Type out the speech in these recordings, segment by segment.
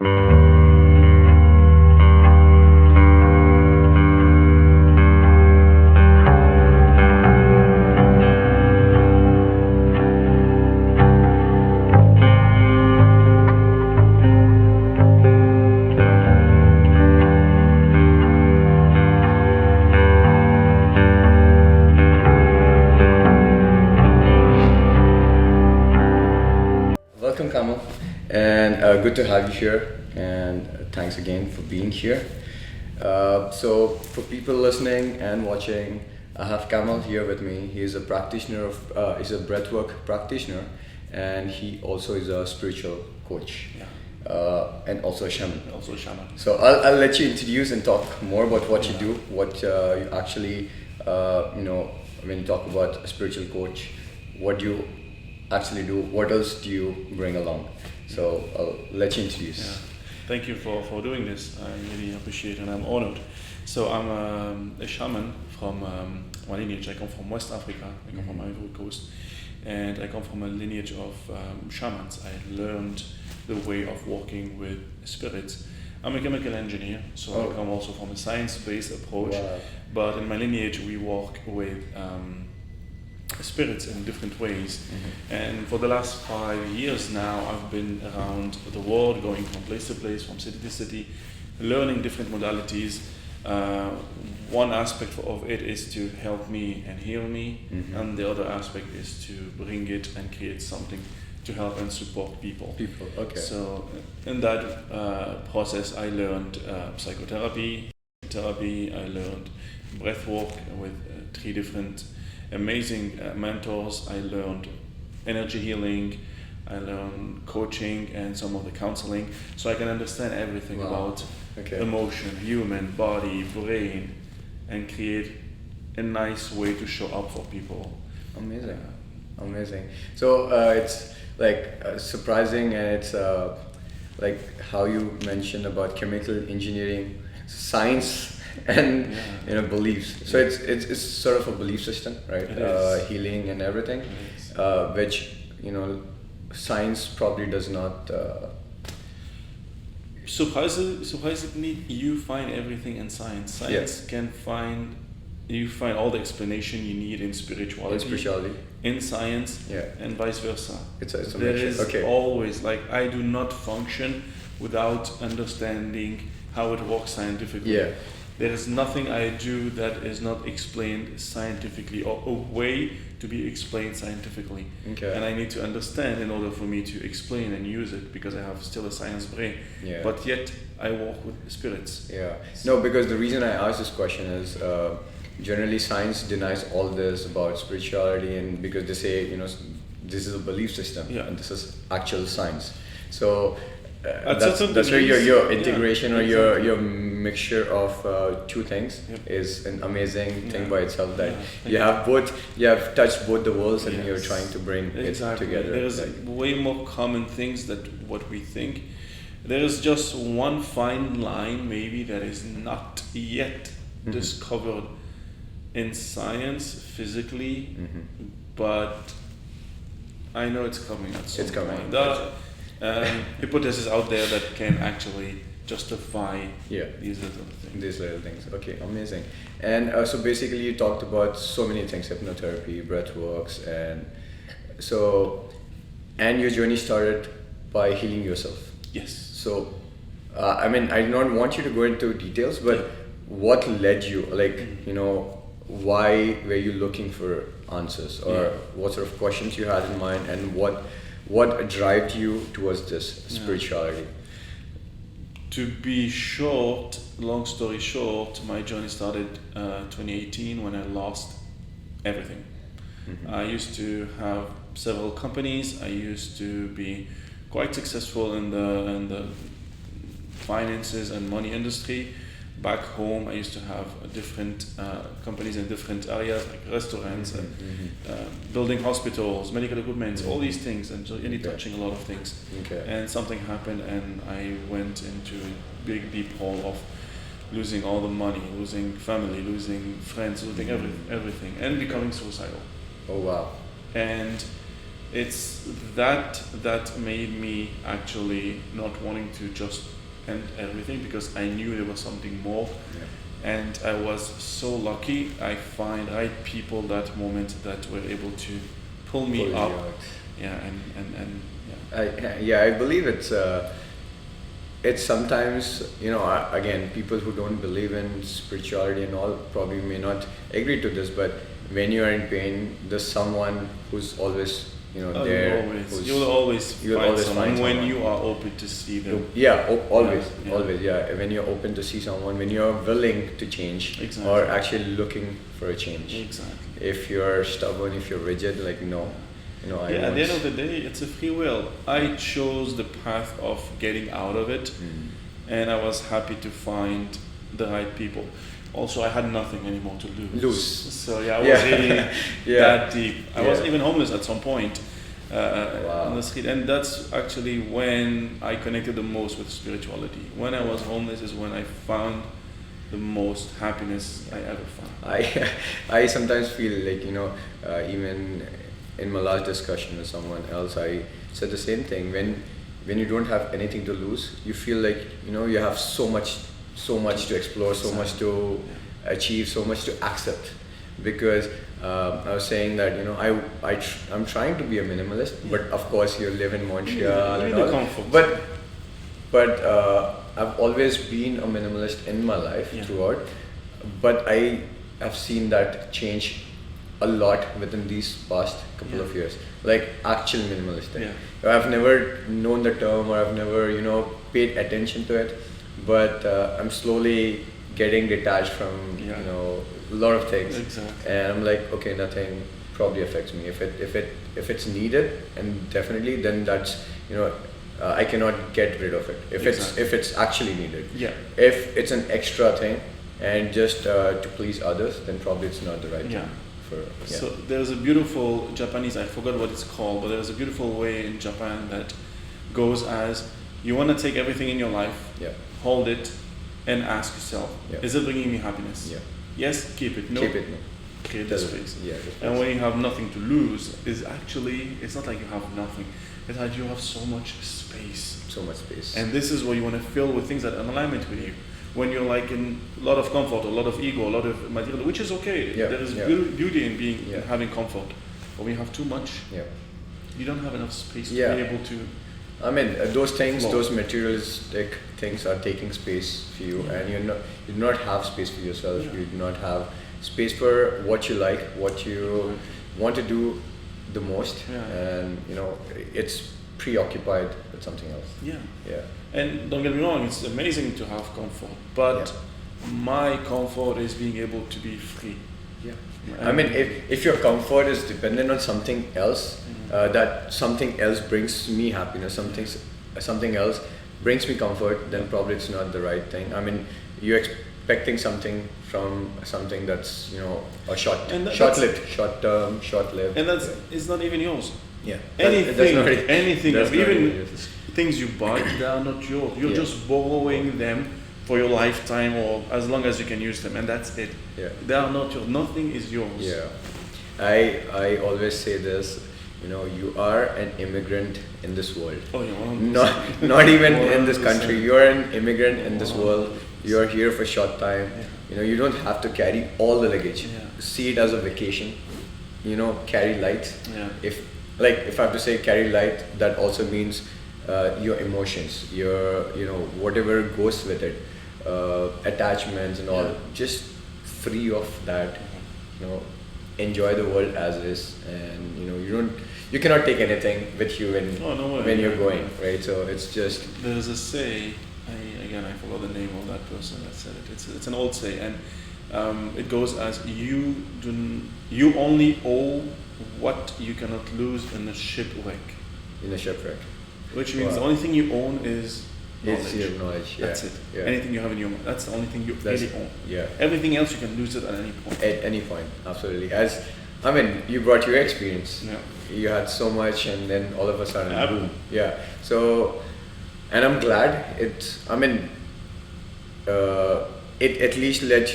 Welcome, Kamel, and good to have you here. And thanks again for being here. So, for people listening and watching, I have Kamel here with me. He is a practitioner he's a breathwork practitioner, and he also is a spiritual coach, and also a shaman. Also a shaman. So I'll let you introduce and talk more about what you do, what you actually, when you talk about a spiritual coach, what do you actually do, what else do you bring along? So I'll let you introduce. Yeah. Thank you for doing this. I really appreciate it and I'm honored. So I'm a shaman from my lineage. I come from West Africa. I come from Ivory Coast. And I come from a lineage of shamans. I learned the way of working with spirits. I'm a chemical engineer, so I come also from a science-based approach. Wow. But in my lineage, we work with spirits in different ways. And for the last 5 years now, I've been around the world, going from place to place, from city to city, learning different modalities. One aspect of it is to help me and heal me, and the other aspect is to bring it and create something to help and support people. Okay. So in that process, I learned psychotherapy, therapy. I learned breathwork with 3 different amazing mentors. I learned energy healing. I learned coaching and some of the counseling, so I can understand everything about emotion, human, body, brain, and create a nice way to show up for people. Amazing. So it's like surprising, and it's like how you mentioned about chemical engineering, science, and beliefs. So it's sort of a belief system, right? Healing and everything, which science probably does not. Surprisingly, you find everything in science. Science can find all the explanation you need in spirituality. In science, and vice versa. It's a there mixture. is always, like, I do not function without understanding how it works scientifically. There is nothing I do that is not explained scientifically, or a way to be explained scientifically. And I need to understand in order for me to explain and use it, because I have still a science brain. But yet I work with spirits. No, because the reason I asked this question is generally science denies all this about spirituality, and because they say this is a belief system and this is actual science. So that's where your integration or your mixture of 2 things is an amazing thing by itself, that you have touched both the worlds, and you're trying to bring it together. There's way more common things than what we think. There is just one fine line maybe that is not yet discovered in science physically, but I know it's coming at some point. There are hypotheses out there that can actually justify these little things. Okay, amazing. And so basically you talked about so many things: hypnotherapy, breathworks, and your journey started by healing yourself. Yes. So I do not want you to go into details, but what led you, why were you looking for answers, or what sort of questions you had in mind, and what drove you towards this spirituality? To be short, long story short, my journey started 2018 when I lost everything. I used to have several companies. I used to be quite successful in the finances and money industry. Back home, I used to have different companies in different areas, like restaurants, and building hospitals, medical equipment, all these things, and really touching a lot of things. And something happened, and I went into a big deep hole of losing all the money, losing family, losing friends, losing everything, and becoming suicidal. Oh wow! And it's that made me actually not wanting to just end everything, because I knew there was something more. And I was so lucky. I find right people that moment that were able to pull me up. I believe it's sometimes, again, people who don't believe in spirituality and all probably may not agree to this, but when you are in pain, there's someone who's always there. You'll always find someone when you are open to see them. Always. When you're open to see someone, when you're willing to change, or actually looking for a change. Exactly. If you're stubborn, if you're rigid, like no. At the end of the day, it's a free will. I chose the path of getting out of it, and I was happy to find the right people. Also, I had nothing anymore to lose. So I was really that deep. I was even homeless at some point on the street, and that's actually when I connected the most with spirituality. When I was homeless is when I found the most happiness I ever found. I sometimes feel like even in my last discussion with someone else, I said the same thing. When you don't have anything to lose, you feel like you have so much to explore, so much to achieve, so much to accept. Because I was saying that I'm trying to be a minimalist, but of course you live in Montreal and all. But I've always been a minimalist in my life throughout. But I have seen that change a lot within these past couple of years, like actual minimalistic. I've never known the term, or I've never paid attention to it, but I'm slowly getting detached from a lot of things. And I'm like, okay, nothing probably affects me. If it's needed, and definitely, then that's I cannot get rid of it. If it's actually needed. If it's an extra thing and just to please others, then probably it's not the right thing. So there's a beautiful Japanese, I forgot what it's called, but there's a beautiful way in Japan that goes as, you want to take everything in your life, hold it, and ask yourself, is it bringing me happiness? Yes, keep it. No, create the space. And when you have nothing to lose, it's not like you have nothing, it's that you have so much space. And this is what you want to fill with things that are in alignment with you. When you're like in a lot of comfort, a lot of ego, a lot of material, which is okay. There is beauty in having comfort. But when you have too much, you don't have enough space to be able to. I mean, those things, those materialistic things are taking space for you, and you do not have space for yourself. You do not have space for what you like, what you want to do the most, and it's preoccupied with something else. And don't get me wrong, it's amazing to have comfort, but my comfort is being able to be free. I mean, if your comfort is dependent on something else, that something else brings me happiness, something else brings me comfort, then probably it's not the right thing. I mean, you're expecting something from something that's short-lived, and it's not even yours. Anything, even things you buy, they are not yours. You're just borrowing them for your lifetime, or as long as you can use them, and that's it. They are not yours. Nothing is yours. I always say this. You are an immigrant in this world. Not even in this country. You're an immigrant in this world. You're here for a short time. You don't have to carry all the luggage. See it as a vacation. Carry light. If I have to say carry light, that also means your emotions, your whatever goes with it, attachments and all. Just free of that. Enjoy the world as is, and you cannot take anything with you when you're going, right? So it's just, there's a say. I forgot the name of that person that said it. It's an old say, and it goes as, you only owe what you cannot lose in a shipwreck. Which means the only thing you own is knowledge. It's your knowledge. That's it. Anything you have in your mind, that's the only thing you really own. Everything else you can lose it at any point. At any point, absolutely. You brought your experience. You had so much, and then all of a sudden, boom. So, and I'm glad it at least led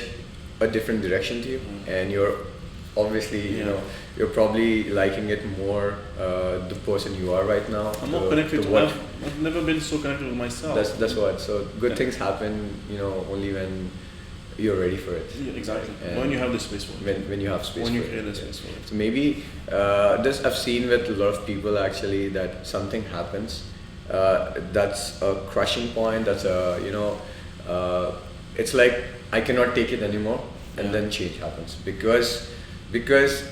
a different direction to you, and you're obviously you're probably liking it more, the person you are right now. I'm more connected to what. I've never been so connected with myself. That's what. So good things happen, only when you're ready for it. Yeah, exactly. When you have the space for it. When you have space. When you create the space for it. So maybe this I've seen with a lot of people actually, that something happens, that's a crushing point. That's it's like I cannot take it anymore, and then change happens because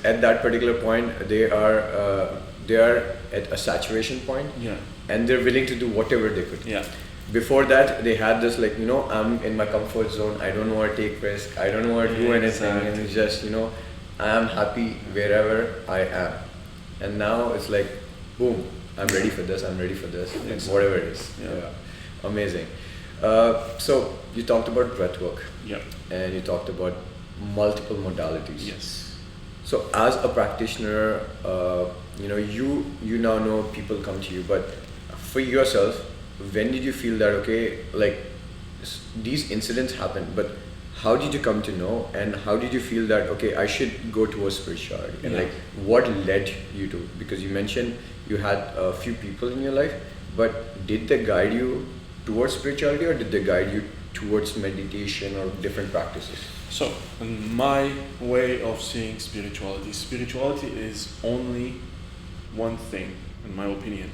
at that particular point they are at a saturation point, and they're willing to do whatever they could. Before that, they had this I'm in my comfort zone. I don't want to take risk. I don't want to do anything, and it's just I am happy wherever I am. And now it's like, boom, I'm ready for this. I'm ready for this. Whatever it is. Amazing. So you talked about breathwork. And you talked about multiple modalities. Yes. So as a practitioner, you now know people come to you, but for yourself, when did you feel that these incidents happen, but how did you come to know, and how did you feel that I should go towards spirituality, and what led you to? Because you mentioned you had a few people in your life, but did they guide you towards spirituality, or did they guide you towards meditation or different practices? So, in my way of seeing spirituality is only one thing, in my opinion.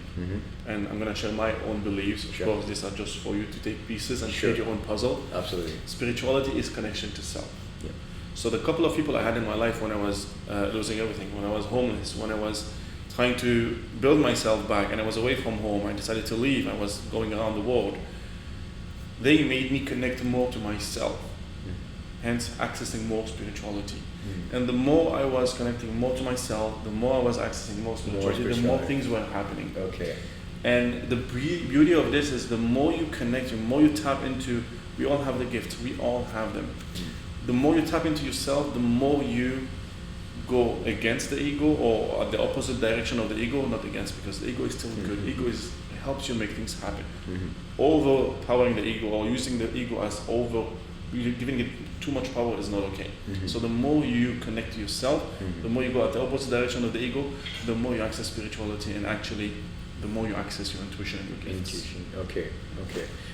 And I'm going to share my own beliefs. Of course, these are just for you to take pieces and create your own puzzle. Absolutely. Spirituality is connection to self. So the couple of people I had in my life when I was losing everything, when I was homeless, when I was trying to build myself back and I was away from home, I decided to leave, I was going around the world, they made me connect more to myself, hence accessing more spirituality. And the more I was connecting more to myself, the more I was accessing more spirituality, the more things were happening. And the beauty of this is the more you connect, the more you tap into, we all have the gifts, we all have them. The more you tap into yourself, the more you go against the ego, or the opposite direction of the ego, not against, because the ego is still good. Ego helps you make things happen. Overpowering the ego or using the ego as giving it too much power is not okay. So the more you connect to yourself, the more you go at the opposite direction of the ego, the more you access spirituality, and actually the more you access your intuition and your gifts. Okay.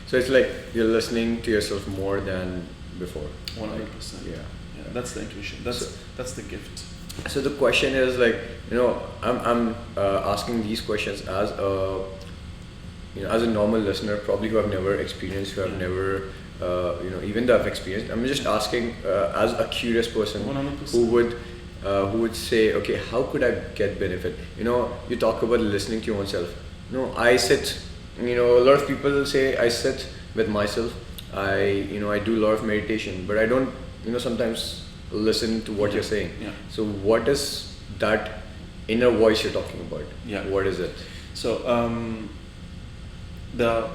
So it's like you're listening to yourself more than before. 100%. Yeah. That's the intuition. That's the gift. So the question is I'm asking these questions as a normal listener, probably who have never experienced, who have never even though I've experienced. I'm just asking as a curious person 100%. who would say, okay, how could I get benefit? You talk about listening to your own self. I sit. A lot of people say I sit with myself. I do a lot of meditation, but I don't sometimes listen to what you're saying. So what is that inner voice you're talking about? What is it? So there are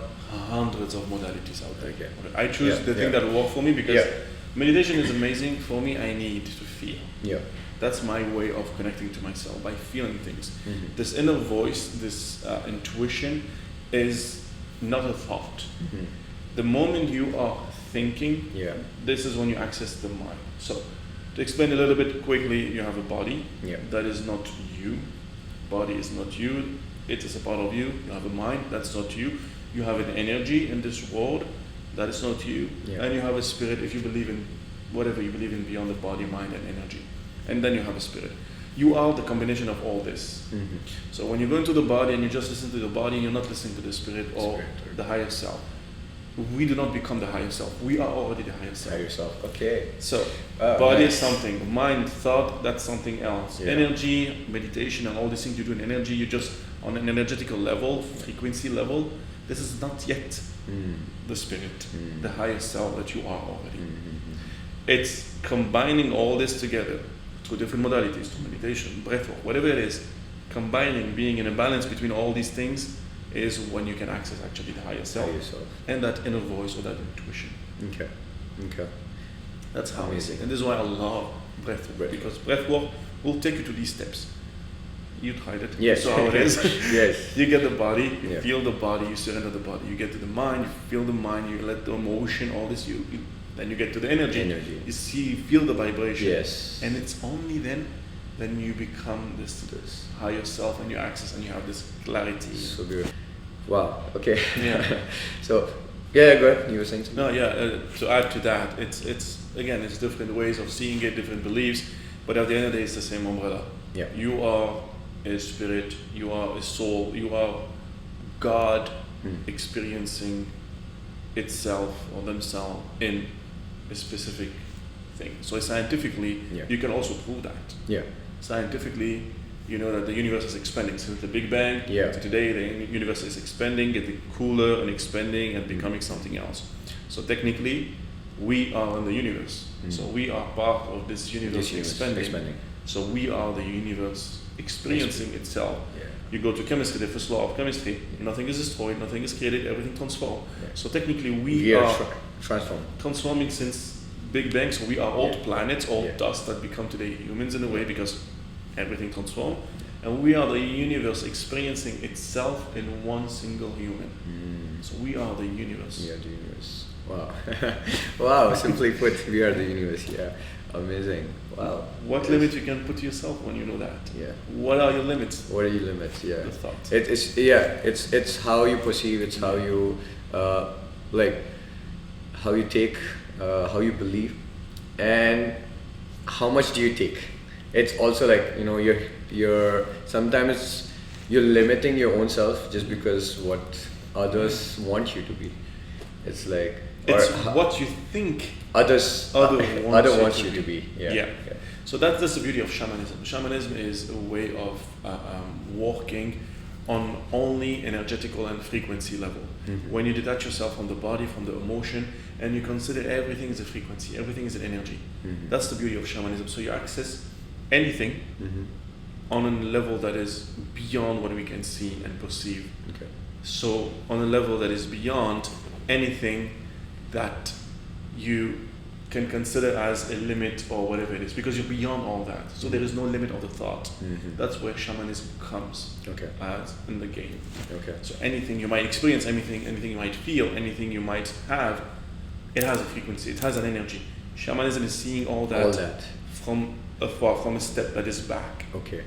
hundreds of modalities out there. I choose the thing that will work for me, because meditation is amazing. For me, I need to feel. That's my way of connecting to myself, by feeling things. This inner voice, this intuition is not a thought. The moment you are thinking, this is when you access the mind. So to explain a little bit quickly, you have a body that is not you. Body is not you. It is a part of you. You have a mind, that's not you. You have an energy in this world, that is not you. And you have a spirit, if you believe in whatever you believe in beyond the body, mind, and energy. And then you have a spirit. You are the combination of all this. So when you go into the body and you just listen to the body, you're not listening to the spirit or the higher self. We do not become the higher self. We are already the higher self. Higher self. Okay. So body is something. Mind, thought, that's something else. Energy, meditation, and all these things you do in energy, you just on an energetical level, frequency level. This is not yet the spirit, the higher self that you are already. It's combining all this together through different modalities, through meditation, breathwork, whatever it is. Combining, being in a balance between all these things is when you can access actually the higher self and that inner voice or that intuition. Okay. That's how I see it. And this is why I love breathwork, because breathwork will take you to these steps. You tried it. Yes. So how it is. Yes. You get the body, you feel the body, you surrender the body. You get to the mind, you feel the mind, you let the emotion, all this, then you get to the energy. You see, feel the vibration. Yes. And it's only then then you become this higher self, and you access, and you have this clarity. So good. Wow. Okay. Yeah. So, yeah, go ahead. You were saying something? No, yeah. To add to that, it's different ways of seeing it, different beliefs, but at the end of the day, it's the same umbrella. Yeah. You are a spirit. You are a soul. You are God experiencing itself or themselves in a specific thing. So scientifically, you can also prove that. Yeah. Scientifically, you know that the universe is expanding since the Big Bang to today. The universe is expanding, getting cooler and expanding and becoming something else. So technically, we are in the universe. So we are part of this universe expanding. So we are the universe experiencing itself. Yeah. You go to chemistry, the first law of chemistry, nothing is destroyed, nothing is created, everything transforms. Yeah. So technically we are transforming since Big Bang. So we are all planets, all dust that become today humans in a way, because everything transforms. And we are the universe experiencing itself in one single human. So we are the universe. We are the universe. Wow. Wow, simply put, we are the universe. Yeah. Amazing. Wow. What limit you can put to yourself when you know that? Yeah. What are your limits? What are your limits? Yeah. The thought. It's how you perceive. It's how you how you take, how you believe, and how much do you take. It's also like, you know, you're sometimes you're limiting your own self just because what others want you to be. It's like what you think others want you to be. Yeah. So that's the beauty of shamanism. Shamanism is a way of working on only energetical and frequency level. When you detach yourself from the body, from the emotion, and you consider everything is a frequency, everything is an energy. That's the beauty of shamanism. So you access anything on a level that is beyond what we can see and perceive. Okay. So on a level that is beyond anything that you can consider as a limit or whatever it is, because you're beyond all that. So there is no limit of the thought. That's where shamanism comes as in the game. Okay. So anything you might experience, anything you might feel, anything you might have, it has a frequency, it has an energy. Shamanism is seeing all that from afar, from a step that is back. Okay.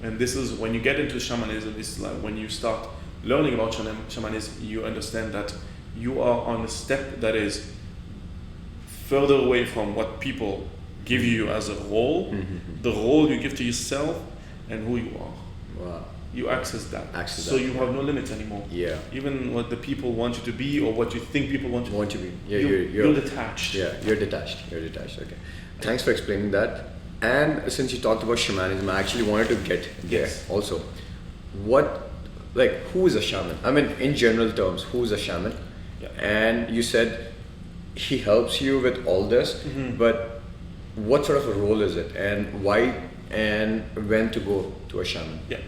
And this is when you get into shamanism, it's like when you start learning about shamanism, you understand that you are on a step that is further away from what people give you as a role, the role you give to yourself, and who you are. Wow. You access that. So you have no limits anymore. Yeah. Even what the people want you to be, or what you think people want you to be. Yeah, you're detached. Yeah, you're detached. Okay. Thanks for explaining that. And since you talked about shamanism, I actually wanted to get there also. Who is a shaman? I mean, in general terms, who is a shaman? Yeah. And you said he helps you with all this, but what sort of a role is it, and why and when to go to a shaman? Yeah.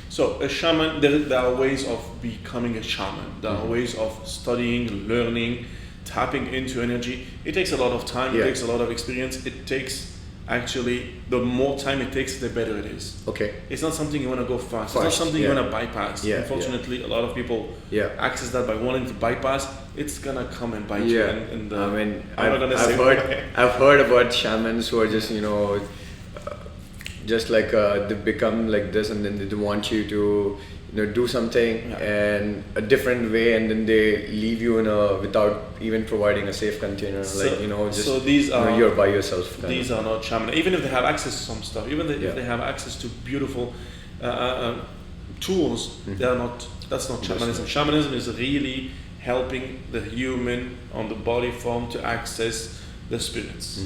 So a shaman, there are ways of becoming a shaman. There are ways of studying, learning, tapping into energy. It takes a lot of time. It takes a lot of experience. It takes actually, the more time it takes, the better it is. Okay. It's not something you want to go fast. It's not something you want to bypass. Unfortunately, a lot of people access that by wanting to bypass. It's gonna come and bite you. I mean, I've heard about shamans who are just, you know, they become like this, and then they want you to, you know, do something and a different way, and then they leave you without even providing a safe container. So these are, you're by yourself. These are not shaman. Even if they have access to some stuff, even if they have access to beautiful tools, they are not. That's not shamanism. Shamanism is really helping the human on the body form to access the spirits.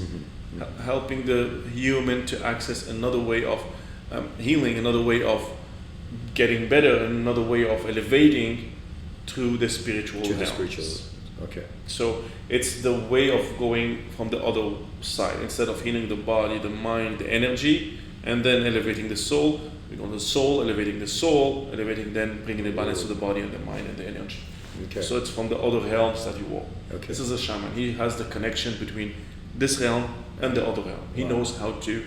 Helping the human to access another way of healing, another way of getting better, another way of elevating through the spiritual realms. Okay. So it's the way of going from the other side. Instead of healing the body, the mind, the energy, and then elevating the soul, we go to the soul, elevating the soul, then bringing the balance to the body and the mind and the energy. Okay. So it's from the other realms that you walk. Okay. This is a shaman. He has the connection between this realm and the other realm. He knows how to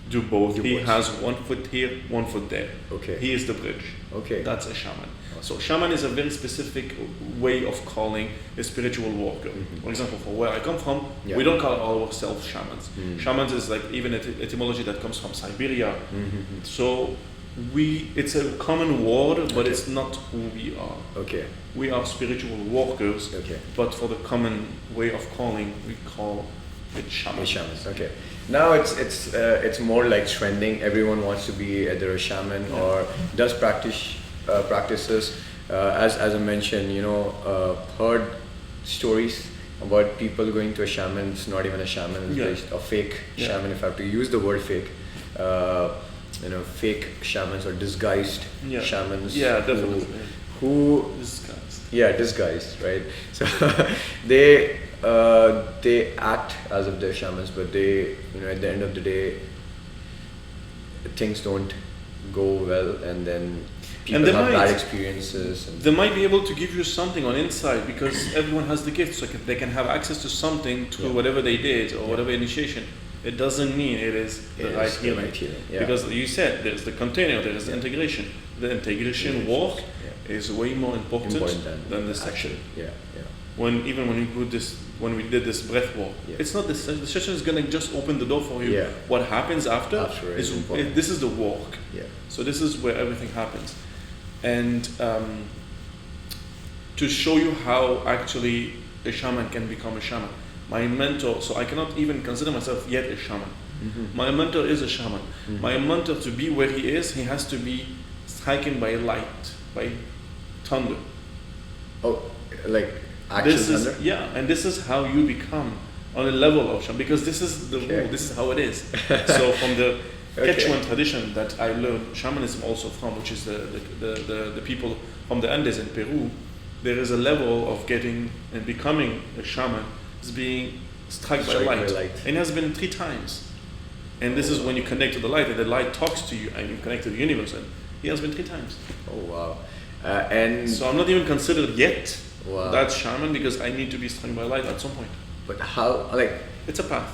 do both. He both. has 1 foot here, 1 foot there. Okay. He is the bridge. Okay. That's a shaman. Awesome. So shaman is a very specific way of calling a spiritual worker. For example, for where I come from, we don't call ourselves shamans. Shamans is like even etymology that comes from Siberia. So it's a common word, but it's not who we are. Okay. We are spiritual workers, but for the common way of calling, we call it shaman. Shamans. Okay. Now it's more like trending. Everyone wants to be either a shaman or does practices. As I mentioned, heard stories about people going to a shaman. It's not even a shaman. It's just a fake shaman. If I have to use the word fake. Fake shamans or disguised shamans. Yeah, definitely. Who disguised. Yeah, disguised, right? So they act as if they're shamans, but they, at the end of the day, things don't go well, and then people have bad experiences. They might be able to give you something on inside because everyone has the gift, so they can have access to something through whatever they did or whatever initiation. It doesn't mean it is the right healing. Because you said there's the container, there is the integration. The integration work is way more important than the section. When we did this breath work, it's not the session is gonna just open the door for you. What happens after is this is the work. So this is where everything happens, and to show you how actually a shaman can become a shaman. My mentor, so I cannot even consider myself yet a shaman. My mentor is a shaman. My mentor, to be where he is, he has to be striking by light, by thunder. Oh, like actual thunder? And this is how you become on a level of shaman, because this is the rule, this is how it is. So from the Quechuan tradition that I learned shamanism also from, which is the people from the Andes in Peru, there is a level of getting and becoming a shaman is being struck by light. And it has been 3 times. And this is when you connect to the light, and the light talks to you, and you connect to the universe. And he has been 3 times. Oh wow! And so I'm not even considered yet that shaman, because I need to be struck by light at some point. But how? It's a path.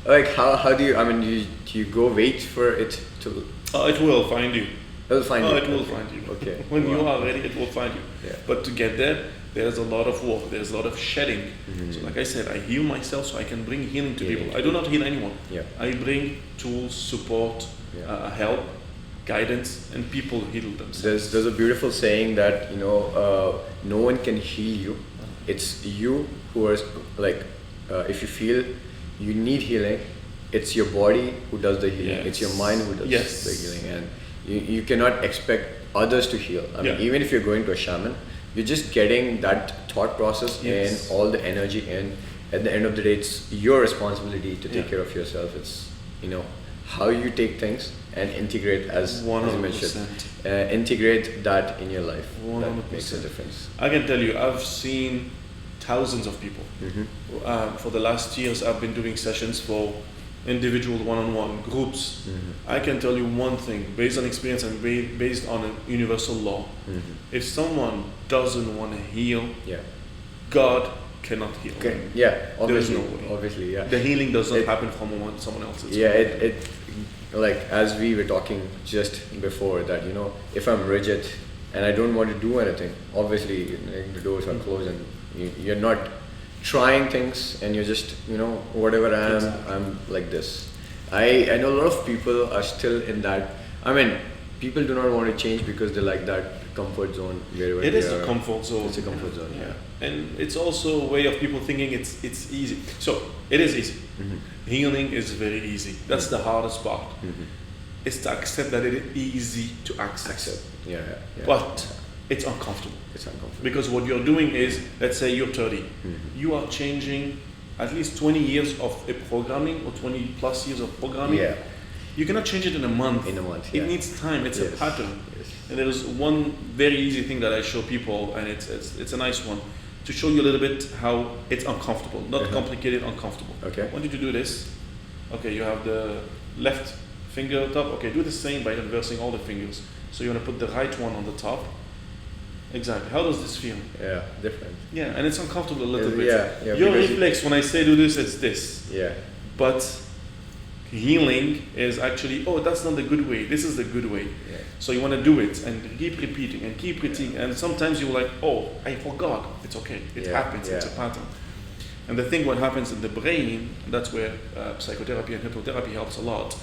How do you? I mean, do you go wait for it to? It will find you. It will find you. It will find you. Okay. When you are ready, it will find you. But to get there, there's a lot of work. There's a lot of shedding. So like I said, I heal myself so I can bring healing to people. I do not heal anyone. I bring tools, support, help, guidance, and people heal themselves. There's a beautiful saying that no one can heal you. It's you who are if you feel you need healing, it's your body who does the healing. It's your mind who does the healing, and you cannot expect others to heal. I mean, even if you're going to a shaman, you're just getting that thought process and all the energy in. At the end of the day, it's your responsibility to take care of yourself. It's how you take things and integrate, as you mentioned, integrate that in your life. 100%. That makes a difference. I can tell you, I've seen thousands of people. For the last years, I've been doing sessions for individual one-on-one groups. I can tell you one thing, based on experience and based on a universal law. If someone doesn't want to heal, God cannot heal. There is no way. Obviously, the healing does not happen from someone else's. It as we were talking just before that, if I'm rigid and I don't want to do anything, obviously the doors are closed and you're not trying things, and you're just whatever I am, I'm like this. I know a lot of people are still in that. I mean, people do not want to change because they like that comfort zone wherever it is a comfort zone. It's a comfort zone, and it's also a way of people thinking it's easy. So it is easy. Healing is very easy. That's the hardest part. It's to accept that it is easy to accept. But it's uncomfortable. Because what you're doing is, let's say you're 30, you are changing at least 20 years of a programming or 20 plus years of programming. You cannot change it in a month. It needs time. It's a pattern. And there is one very easy thing that I show people, and it's a nice one, to show you a little bit how it's uncomfortable, not complicated, uncomfortable. When did you do this? Okay, you have the left finger top. Okay, do the same by inversing all the fingers. So you want to put the right one on the top. Exactly. How does this feel? Different. And it's uncomfortable a little bit. Your reflex when I say do this, it's this. But healing is actually, oh, that's not the good way, this is the good way. Yeah. So you want to do it and keep repeating and keep repeating, and sometimes you're like, oh, I forgot. It's okay, it happens, it's a pattern. And the thing what happens in the brain, that's where psychotherapy and hypnotherapy helps a lot.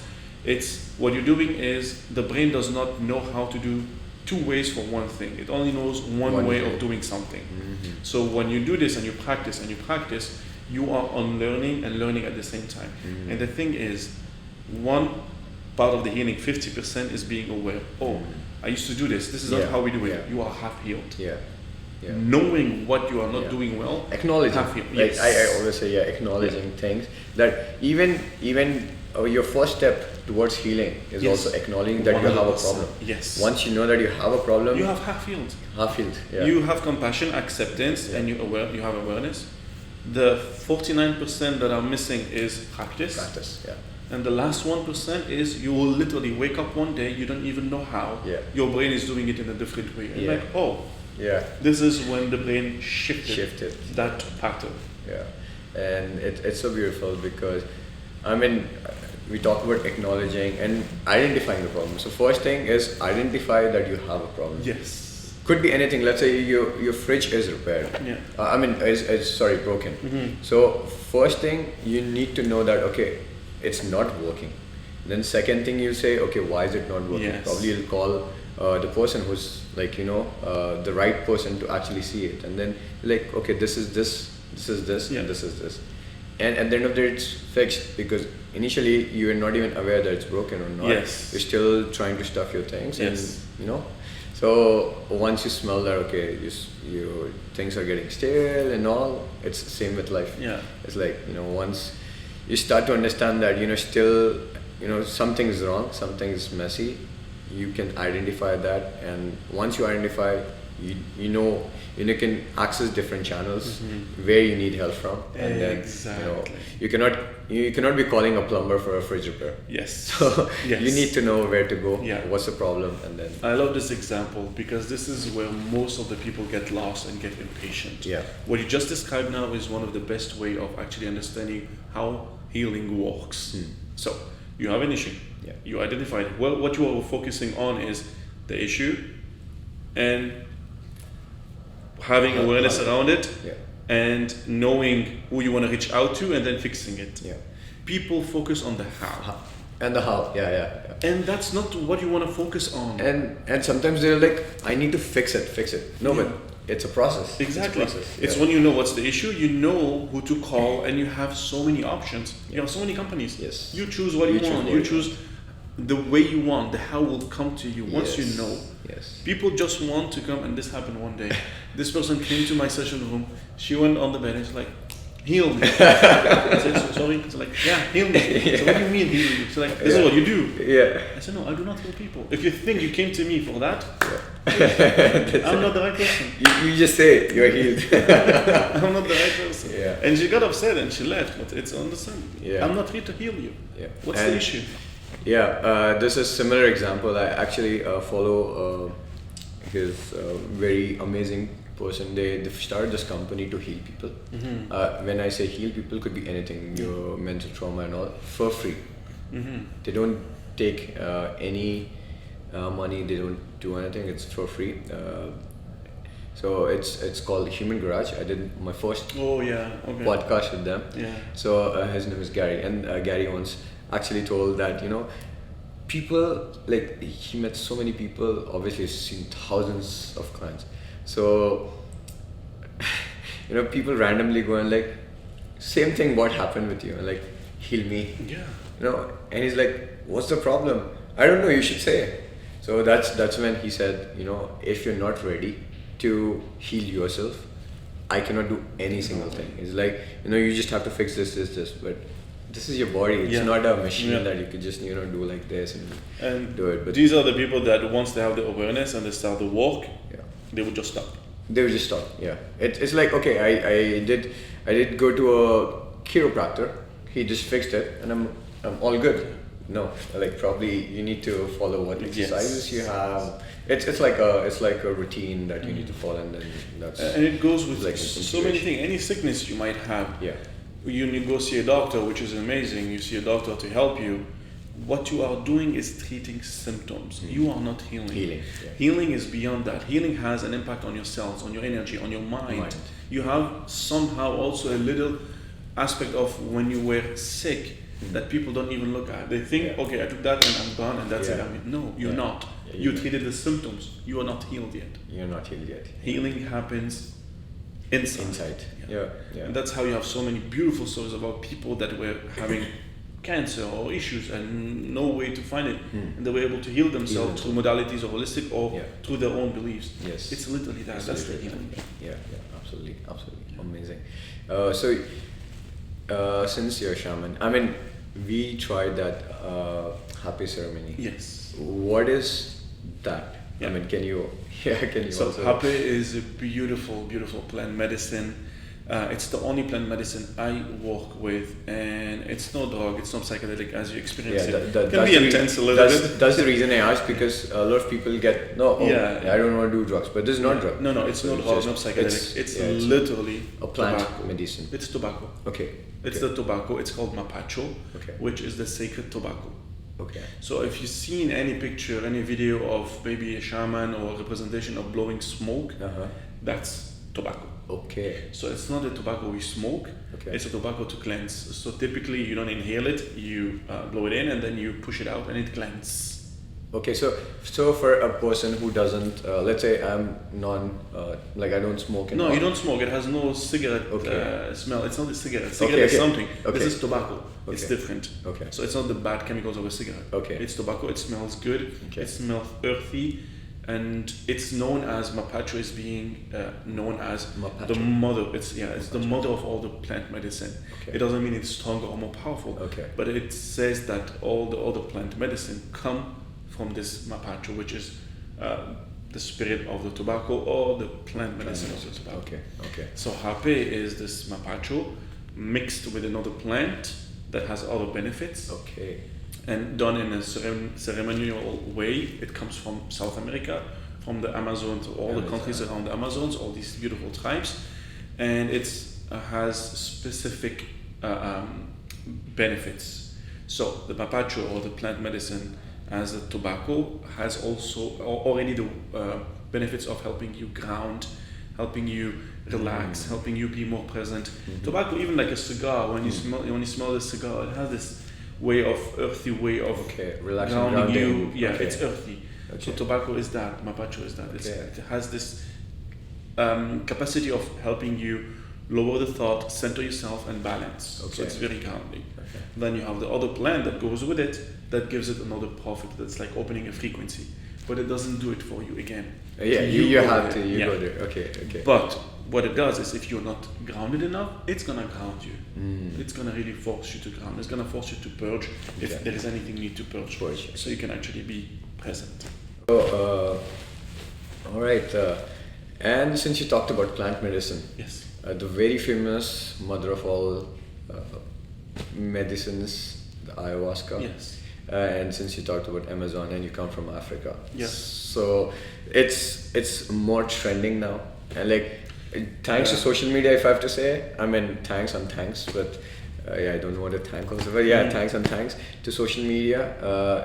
It's what you're doing is the brain does not know how to do two ways for one thing. It only knows one way of doing something. Mm-hmm. So when you do this and you practice, you are unlearning and learning at the same time. Mm-hmm. And the thing is, one part of the healing, 50%, is being aware. Oh, I used to do this. This is not how we do it. Yeah. You are half healed. Yeah. Yeah. Knowing what you are not doing well. Acknowledging. Like I always say, acknowledging things. That even your first step towards healing is also acknowledging that 100%. You have a problem. Yes. Once you know that you have a problem, you have half healed. Half healed. Yeah. You have compassion, acceptance, and you have awareness. The 49% that are missing is practice. Practice. Yeah. And the last 1% is you will literally wake up one day, you don't even know how. Yeah. Your brain is doing it in a different way. And like, oh. Yeah. This is when the brain shifted that pattern. Yeah. And it's so beautiful because, I mean, we talk about acknowledging and identifying the problem. So first thing is identify that you have a problem. Yes. Could be anything. Let's say your fridge is repaired. Yeah. Is broken. Mm-hmm. So first thing you need to know that, okay, it's not working. Then second thing you say, okay, why is it not working? Yes. Probably you'll call the person who's the right person to actually see it, and then like, okay, this is this and this is this, and at the end of the day it's fixed because initially you are not even aware that it's broken or not. Yes. You're still trying to stuff your things. Yes. And so once you smell that, okay, your things are getting stale and all, it's the same with life. Yeah. It's like, once you start to understand that still something is wrong, something is messy, you can identify that, and once you identify, you can access different channels where you need help from, and then you cannot be calling a plumber for a fridge repair. Yes. So you need to know where to go. Yeah. What's the problem, and then. I love this example because this is where most of the people get lost and get impatient. Yeah. What you just described now is one of the best way of actually understanding how healing works. So you have an issue. Yeah. You identified it. Well, what you are focusing on is the issue and having awareness around it, and knowing who you want to reach out to and then fixing it. Yeah. People focus on the how. And the how, yeah. And that's not what you want to focus on. And sometimes they're like, I need to fix it. No, but it's a process. Exactly. It's when you know what's the issue, you know who to call, and you have so many options. You have so many companies. Yes. You choose what you want. You choose the way you want. The how will come to you once you know. Yes. People just want to come, and this happened one day. This person came to my session room. She went on the bed and she's like, heal me. I said, sorry. She's like, heal me. So what do you mean heal you? She's like, this is what you do. Yeah. I said, no, I do not heal people. If you think you came to me for that, I'm not the right person. You just say you're healed. I'm not the right person. Yeah. And she got upset and she left, but it's understandable. Yeah. I'm not here to heal you. Yeah. What's the issue? Yeah, this is a similar example. I actually follow his very amazing person. They started this company to heal people. Mm-hmm. When I say heal people, could be anything, your mental trauma and all, for free. Mm-hmm. They don't take any money. They don't do anything. It's for free. So it's called Human Garage. I did my first podcast with them. Yeah. So his name is Gary, and Gary once actually told that people, like, he met so many people, obviously he's seen thousands of clients, so people randomly go and like, same thing what happened with you, and like, heal me. And he's like, what's the problem? I don't know, you should say. So that's when he said, if you're not ready to heal yourself, I cannot do any single thing. It's like, you just have to fix this, but this is your body. It's not a machine that you could just do like this and do it. But these are the people that once they have the awareness and they start the work, they would just stop. They would just stop. Yeah. It's like, okay, I did go to a chiropractor. He just fixed it, and I'm all good. No, like, probably you need to follow what exercises you have. It's like a routine that you need to follow, and then that's. And it goes with like so many things. Any sickness you might have. Yeah. you go see a doctor, which is amazing. You see a doctor to help you. What you are doing is treating symptoms. You are not healing. Healing is beyond that. Healing has an impact on your cells, on your energy, on your mind. You have somehow also a little aspect of when you were sick that people don't even look at. They think, okay, I took that and I'm done and that's it. I mean, no, you're not. You treated the symptoms. You are not healed yet. You're not healed yet. Healing happens inside. And that's how you have so many beautiful stories about people that were having cancer or issues and no way to find it, and they were able to heal themselves through modalities of holistic or through their own beliefs. It's literally that. That's the healing. Absolutely amazing. Since you're a shaman, I mean, we tried that happy ceremony. What is that? I mean, can you so also... Hape is a beautiful plant medicine. It's the only plant medicine I work with, and it's no drug, it's not psychedelic as you experience it. It can be intense a little bit. That's the reason I asked, because a lot of people get, I don't want to do drugs, but this is not drug. No, it's not drug, not psychedelic. It's literally a plant tobacco. medicine. It's tobacco. It's the tobacco. It's called mapacho, which is the sacred tobacco. So if you've seen any picture, any video of maybe a shaman or a representation of blowing smoke, that's tobacco. So it's not a tobacco we smoke, it's a tobacco to cleanse. So typically you don't inhale it, you blow it in and then you push it out and it cleanses. So for a person who doesn't, let's say I'm I don't smoke. No, you don't smoke. It has no cigarette smell. It's not a cigarette. Cigarette is something. This is tobacco. It's different. So it's not the bad chemicals of a cigarette. It's tobacco. It smells good. It smells earthy. And it's known as mapacho is being known as the mother. It's the mother of all the plant medicine. It doesn't mean it's stronger or more powerful. But it says that all the other plant medicine come from this mapacho, which is the spirit of the tobacco or the plant medicine of the tobacco. So hape is this mapacho mixed with another plant that has other benefits. And done in a ceremonial way. It comes from South America, from the Amazon to all the countries around the Amazons, all these beautiful tribes, and it has specific benefits. So the mapacho or the plant medicine as a tobacco has also already the benefits of helping you ground, helping you relax, helping you be more present. Tobacco, even like a cigar, when you smell the cigar, it has this earthy way of grounding you. It's earthy. So tobacco is that, mapacho is that. It has this capacity of helping you lower the thought, center yourself, and balance. So it's very grounding. Then you have the other plant that goes with it, that gives it another profit. That's like opening a frequency, but it doesn't do it for you again. You have to go there. But what it does is, if you're not grounded enough, it's gonna ground you. It's gonna really force you to ground. It's gonna force you to purge if there is anything you need to purge. So you can actually be present. All right. And since you talked about plant medicine, the very famous mother of all medicines, the ayahuasca. And since you talked about Amazon and you come from Africa, so it's more trending now. And thanks to social media, if I have to say, I mean thanks, but I don't want to thank also, but thanks to social media,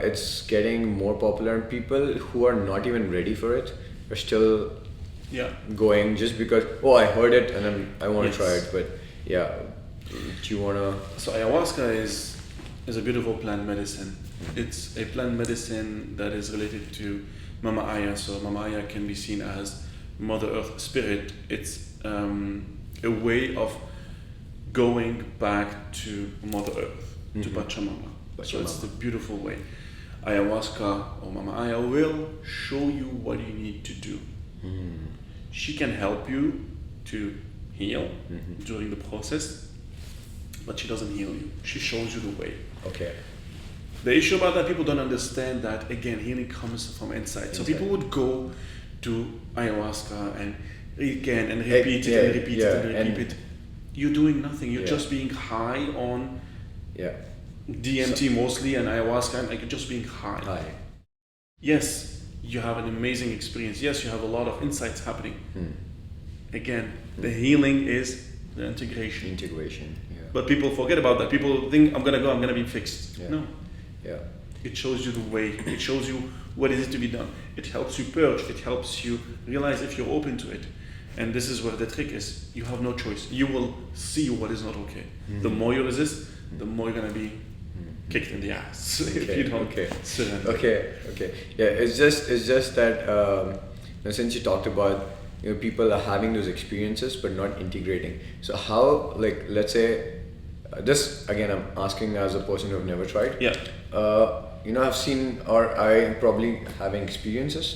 it's getting more popular, and people who are not even ready for it are still going just because I heard it and I want to try it. But do you want to? So ayahuasca is a beautiful plant medicine. It's a plant medicine that is related to Mama Aya. So Mama Aya can be seen as Mother Earth Spirit. It's a way of going back to Mother Earth, to Pachamama. So it's the beautiful way. Ayahuasca or Mama Aya will show you what you need to do. She can help you to heal during the process, but she doesn't heal you. She shows you the way. The issue about that, people don't understand that, again, healing comes from inside. So people would go to ayahuasca and again and repeat it and repeat it and repeat it. You're doing nothing. You're just being high on DMT mostly and ayahuasca, and you're just being high. Yes, you have an amazing experience. Yes, you have a lot of insights happening. Again, the healing is the integration. But people forget about that. People think I'm gonna be fixed. Yeah. No. Yeah. It shows you the way. It shows you what is to be done. It helps you purge. It helps you realize if you're open to it. And this is where the trick is. You have no choice. You will see what is not okay. The more you resist, the more you're gonna be kicked in the ass if you don't surrender. Okay. Yeah, it's just that since you talked about people are having those experiences but not integrating. So how, like, let's say this again, I'm asking as a person who have never tried. Yeah. I've seen, or I probably having experiences,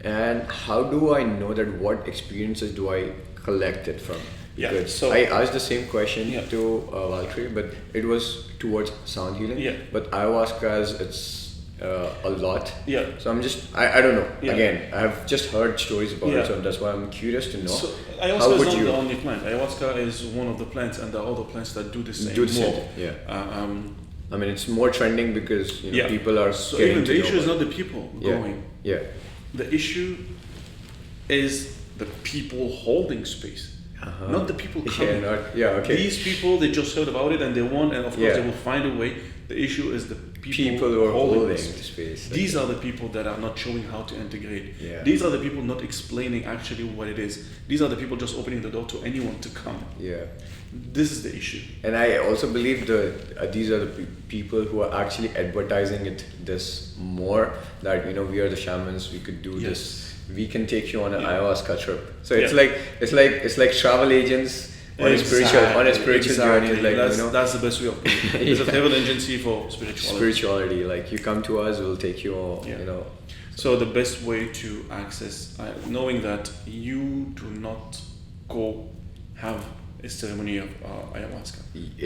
and how do I know that what experiences do I collect it from? Yeah. Because So I asked the same question to Valkyrie, but it was towards sound healing. Yeah. But ayahuasca it's a lot. Yeah. So I don't know. Yeah. Again, I've just heard stories about it, so that's why I'm curious to know. So ayahuasca is not the only plant. Ayahuasca is one of the plants, and there are other plants that do the same. I mean, it's more trending because people are. So even the issue is not the people going. Yeah. The issue is the people holding space. Not the people coming. These people, they just heard about it and they want, and of course they will find a way. The issue is the people who are holding the space. These are the people that are not showing how to integrate. Yeah. These are the people not explaining actually what it is. These are the people just opening the door to anyone to come. Yeah. This is the issue. And I also believe these are the people who are actually advertising it this more, that we are the shamans, we could do this. We can take you on an ayahuasca trip. So it's like travel agents on a spiritual journey. Like that's the best way of putting it. It's a travel agency for spirituality. Like you come to us, we'll take you all. So the best way to access, knowing that you do not go have a ceremony of ayahuasca.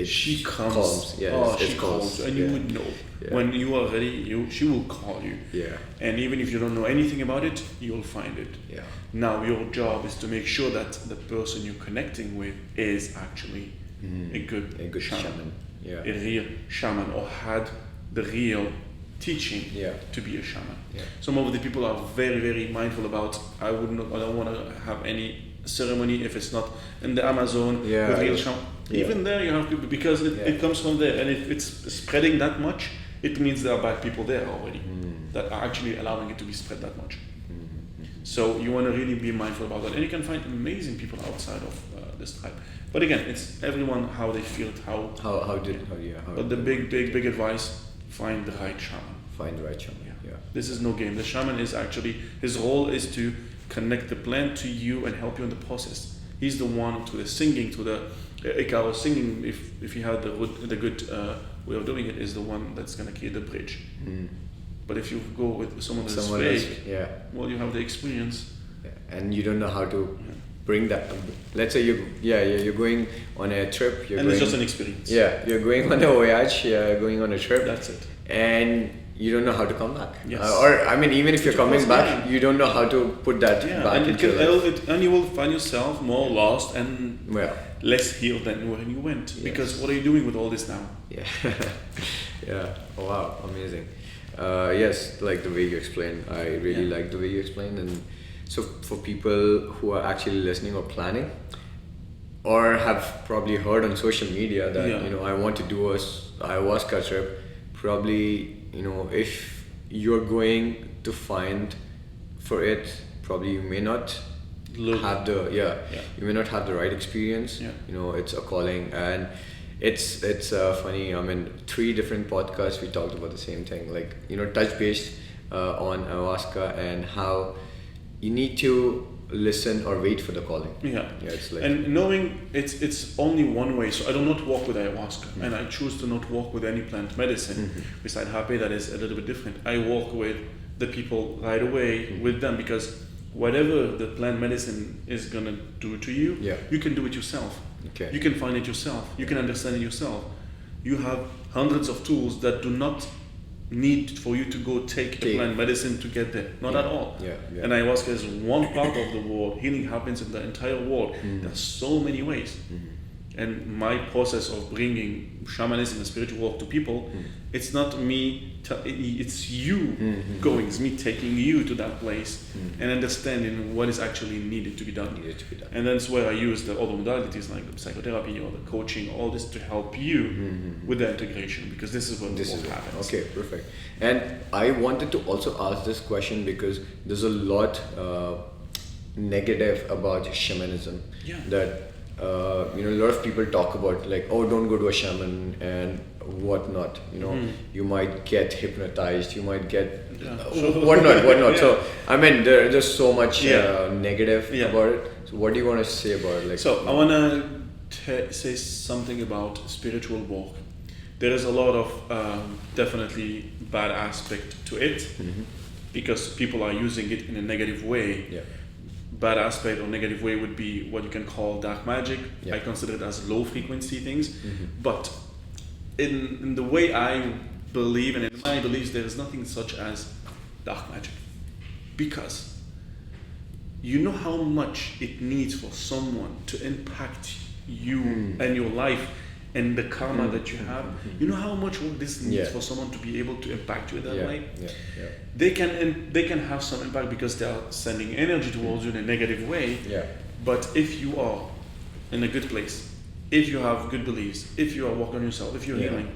She comes. She calls, and you would know when you are ready. She will call you. Yeah. And even if you don't know anything about it, you'll find it. Yeah. Now your job is to make sure that the person you're connecting with is actually a good shaman. Yeah. A real shaman, or had the real teaching to be a shaman. Yeah. Some of the people are very, very mindful about. I don't want to have any ceremony if it's not in the Amazon with real shaman. Even there you have people, because it comes from there, and if it's spreading that much, it means there are bad people there already that are actually allowing it to be spread that much. So you want to really be mindful about that, and you can find amazing people outside of this type. But again, it's everyone how they feel it, But the big advice: find the right shaman. Find the right shaman. Yeah. This is no game. The shaman is actually, his role is to connect the plant to you and help you in the process. He's the one to the singing, to the Icaro singing. If you have the good way of doing it, is the one that's going to create the bridge. But if you go with someone who's fake, well, you have the experience, and you don't know how to bring that. Let's say you're going on a trip. It's just an experience. Yeah, you're going on a voyage. You're going on a trip. That's it. And you don't know how to come back. Yes. Or I mean, even if you're coming back, you don't know how to put that back into your life. And you will find yourself more lost and less healed than when you went. Yes. Because what are you doing with all this now? Yeah. Oh, wow, amazing. Yes, like the way you explained. I really like the way you explained. And so for people who are actually listening or planning, or have probably heard on social media that I want to do a ayahuasca trip, probably if you're going to find for it, probably you may not have you may not have the right experience. It's a calling, and it's funny. I mean, 3 different podcasts we talked about the same thing, like touch base on ayahuasca and how you need to listen or wait for the calling. It's like, and knowing it's only one way. So I do not walk with ayahuasca, and I choose to not walk with any plant medicine. Beside Hape, that is a little bit different. I walk with the people right away with them, because whatever the plant medicine is gonna do to you, you can do it yourself. Okay. You can find it yourself. You can understand it yourself. You have hundreds of tools that do not need for you to go take the plant medicine to get there. Not at all. And ayahuasca is one part of the world. Healing happens in the entire world. There's so many ways. And my process of bringing shamanism and spiritual work to people, it's not me, it's you going, it's me taking you to that place and understanding what is actually needed to be done. And that's where I use the other modalities like the psychotherapy or the coaching, all this to help you with the integration, because this is what happens. Okay, perfect. And I wanted to also ask this question because there's a lot negative about shamanism. That a lot of people talk about like, oh, don't go to a shaman and whatnot. You might get hypnotized, you might get whatnot. So I mean, there's so much negative about it. So what do you want to say about it? Like, so I want to say something about spiritual work. There is a lot of definitely bad aspect to it because people are using it in a negative way. Bad aspect or negative way would be what you can call dark magic. I consider it as low frequency things. But in the way I believe and in my beliefs, there is nothing such as dark magic. Because you know how much it needs for someone to impact you and your life and the karma that you have. You know how much work this needs for someone to be able to impact you that way. They can have some impact because they are sending energy towards you in a negative way. But if you are in a good place, if you have good beliefs, if you are working on yourself, if you're healing,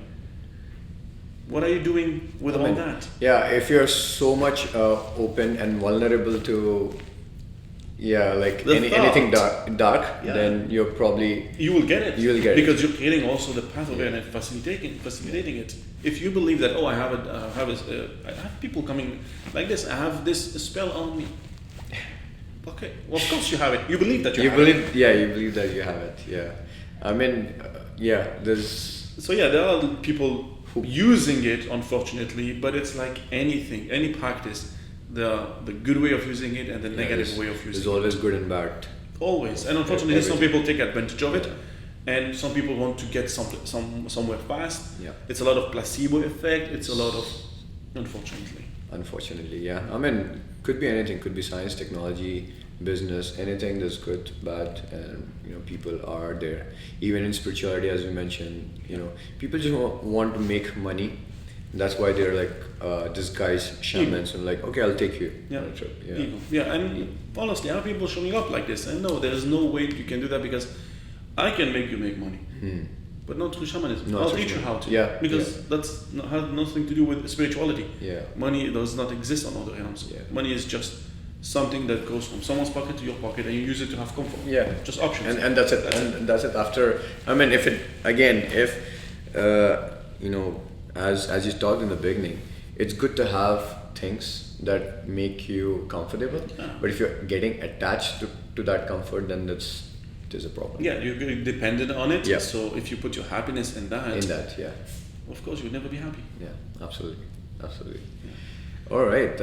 what are you doing with all that? If you're so much open and vulnerable to anything dark, then you will get it because you're creating also the path of it and facilitating it. If you believe that I have people coming like this, I have this spell on me. Okay, well, of course you have it. You believe that you have it. You believe that you have it. I mean, there's. So there are people using it, unfortunately, but it's like anything, any practice. The good way of using it and the negative way of using it. There's always good and bad. Always. And unfortunately, some people take advantage of it. And some people want to get somewhere fast. It's a lot of placebo effect. It's a lot of, unfortunately. Unfortunately, I mean, could be anything. Could be science, technology, business, anything that's good, bad, and people are there. Even in spirituality, as we mentioned, people just want to make money. That's why they're like disguised shamans and like, okay, I'll take you on a trip. And honestly, I have people showing up like this. And no, there is no way you can do that because I can make you make money, but not through shamanism. I'll teach you how to. Because that's has nothing to do with spirituality. Money does not exist on other realms. Money is just something that goes from someone's pocket to your pocket, and you use it to have comfort. Just options. And that's it. That's it. After, I mean, if as you talked in the beginning, it's good to have things that make you comfortable. But if you're getting attached to that comfort, then there's a problem. You're dependent on it. So if you put your happiness in that, of course you'll never be happy. Absolutely. All right.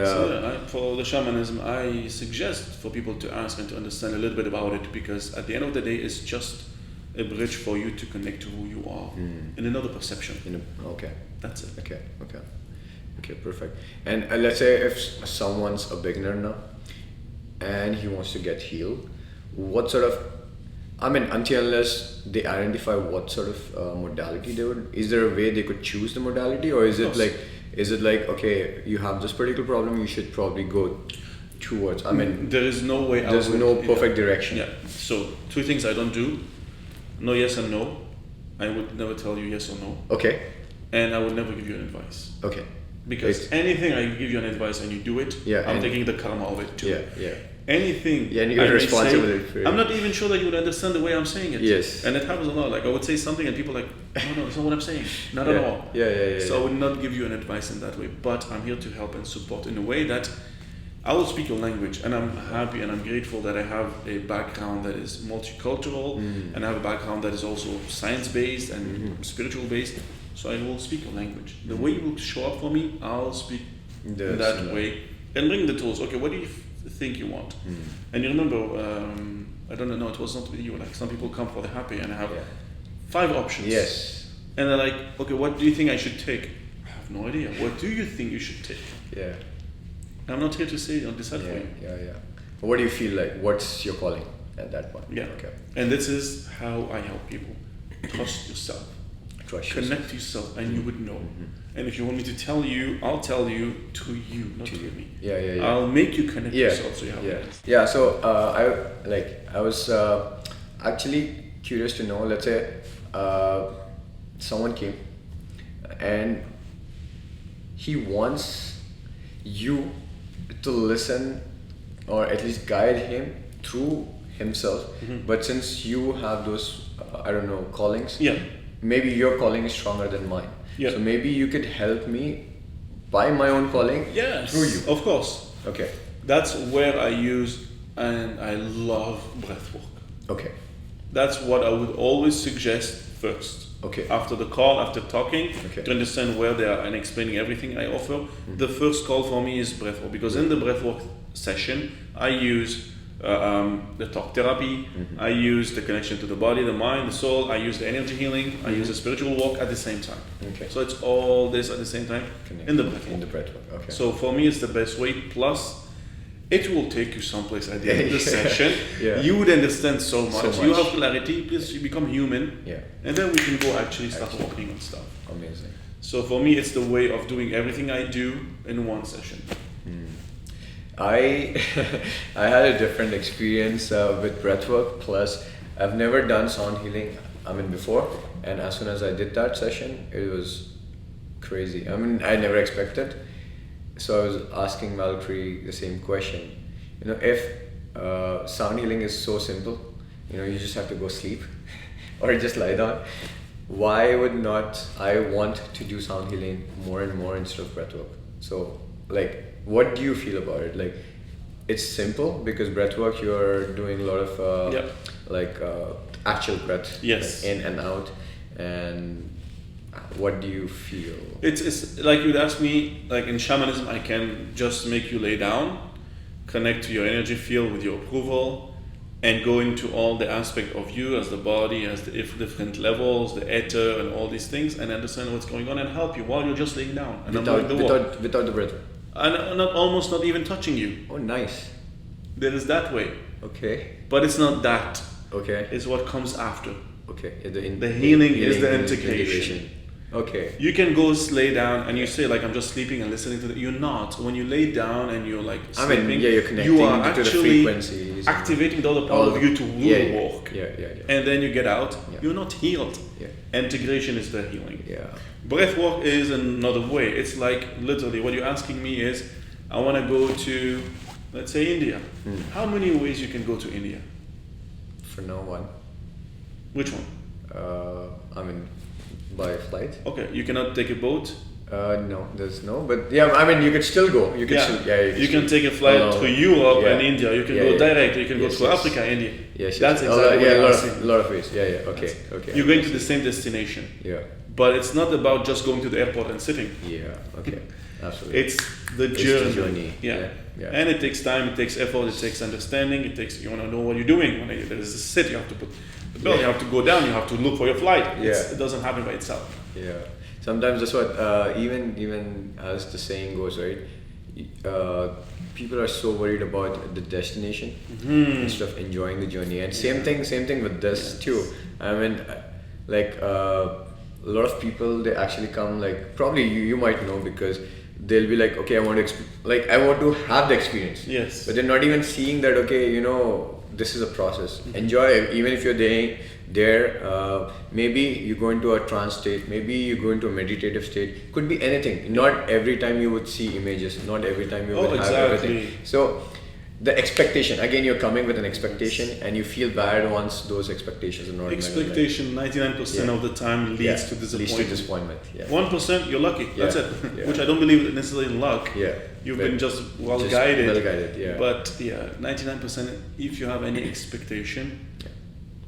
For the shamanism, I suggest for people to ask and to understand a little bit about it, because at the end of the day, it's just a bridge for you to connect to who you are in another perception. That's it. Okay, perfect. And let's say if someone's a beginner now and he wants to get healed, what sort of, until unless they identify what sort of modality they would, is there a way they could choose the modality, or is it like, okay, you have this particular problem, you should probably go towards, there is no way. There's no perfect direction. So 2 things I don't do: no, yes, and no. I would never tell you yes or no. Okay. And I would never give you an advice. Okay. Because anything I give you an advice and you do it, I'm taking the karma of it too. Anything. And you're responsible for it. I'm not even sure that you would understand the way I'm saying it. Yes. And it happens a lot. Like I would say something and people are like, no, it's not what I'm saying. Not at all. So I would not give you an advice in that way. But I'm here to help and support in a way that I will speak your language, and I'm happy and I'm grateful that I have a background that is multicultural, and I have a background that is also science-based and spiritual-based. So I will speak your language. The way you will show up for me, I'll speak that way and bring the tools. Okay, what do you think you want? And you remember, I don't know, it was not with you. Like some people come for the happy, and I have 5 options. Yes. And they're like, okay, what do you think I should take? I have no idea. What do you think you should take? I'm not here to say or decide for you. What do you feel like? What's your calling at that point? Okay. And this is how I help people. trust yourself. Connect to yourself, and you would know. And if you want me to tell you, I'll tell you to you, not to me. Yeah. I'll make you connect yourself, so you have it. Yeah. So I was actually curious to know. Let's say someone came and he wants you to listen or at least guide him through himself. But since you have those callings, maybe your calling is stronger than mine. So maybe you could help me by my own calling through you. Of course. Okay. That's where I use, and I love breathwork. Okay. That's what I would always suggest first. Okay. After the call, after talking, to understand where they are and explaining everything I offer, the first call for me is breathwork, because in the breathwork session, I use the talk therapy, I use the connection to the body, the mind, the soul, I use the energy healing, I use the spiritual walk at the same time. Okay. So it's all this at the same time in the breathwork. In the breathwork. Okay. So for me, it's the best way. Plus, it will take you someplace at the end of the session. You would understand so much. You have clarity. Please, you become human. And then we can go actually start working on stuff. Amazing. So for me, it's the way of doing everything I do in one session. I had a different experience with breathwork. Plus, I've never done sound healing. Before, and as soon as I did that session, it was crazy. I never expected. So I was asking Valkyrie the same question. If sound healing is so simple, you just have to go sleep or just lie down. Why would not I want to do sound healing more and more instead of breathwork? So, what do you feel about it? It's simple because breathwork you're doing a lot of actual breath, in and out. And what do you feel? It's like you'd ask me, in shamanism, I can just make you lay down, connect to your energy field with your approval, and go into all the aspect of you as the body, as the different levels, the ether, and all these things, and understand what's going on and help you while you're just laying down. And without the breath. And not even touching you. Oh, nice. There is that way. Okay. But it's not that. Okay. It's what comes after. Okay. The healing is the integration. Okay. You can go lay down and you say I'm just sleeping and listening to you're not. When you lay down and you're sleeping, you're connecting you are to the actually frequencies, activating the other part of you to work. Yeah. And then you get out, you're not healed. Integration is the healing. Breathwork is another way. It's literally what you're asking me is, I want to go to, let's say, India. How many ways you can go to India? For now, one. Which one? By flight. Okay, you cannot take a boat? No, there's no. But you could still go. You can take a flight to Europe and India. You can go direct. You can go to Africa, India. That's exactly what you're asking. A lot of ways. Okay. You're going to the same destination. But it's not about just going to the airport and sitting. Okay. Absolutely. It's the journey. The journey. And it takes time, it takes effort, it takes understanding, you want to know what you're doing. When there's a sit, you have to put the bill, you have to go down, you have to look for your flight. It doesn't happen by itself. Sometimes that's what, even as the saying goes, right? People are so worried about the destination instead of enjoying the journey. And same thing with this too. A lot of people, they actually come, probably you might know, because they'll be okay, I want to have the experience. But they're not even seeing that, this is a process. Enjoy it. Even if you're there, maybe you go into a trance state, maybe you go into a meditative state. Could be anything. Not every time you would see images. Not every time you would have everything. So the expectation, again, you're coming with an expectation, and you feel bad once those expectations are not met. Expectation 99% of the time leads to disappointment. 1%, you're lucky. That's it. Which I don't believe necessarily in luck. You've been just well guided. But 99%, if you have any expectation,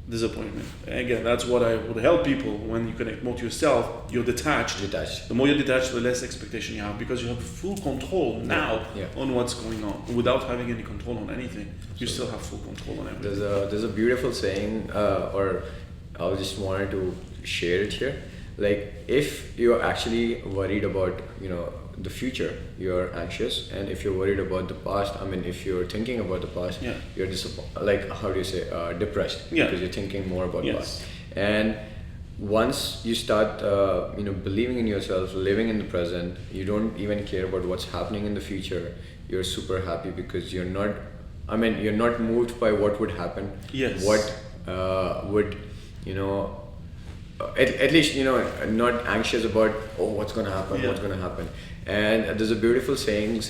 disappointment. Again, that's what I would help people. When you connect more to yourself, you're detached. The more you're detached, the less expectation you have, because you have full control now on what's going on. Without having any control on anything, you still have full control on everything. There's a beautiful saying, or I just wanted to share it here. If you're actually worried about, the future, you're anxious, and if you're worried about the past, if you're thinking about the past, you're depressed, because you're thinking more about past. And once you start, believing in yourself, living in the present, you don't even care about what's happening in the future. You're super happy because you're not moved by what would happen. Yes. What would, at least, not anxious about, what's going to happen, what's going to happen. And there's a beautiful saying,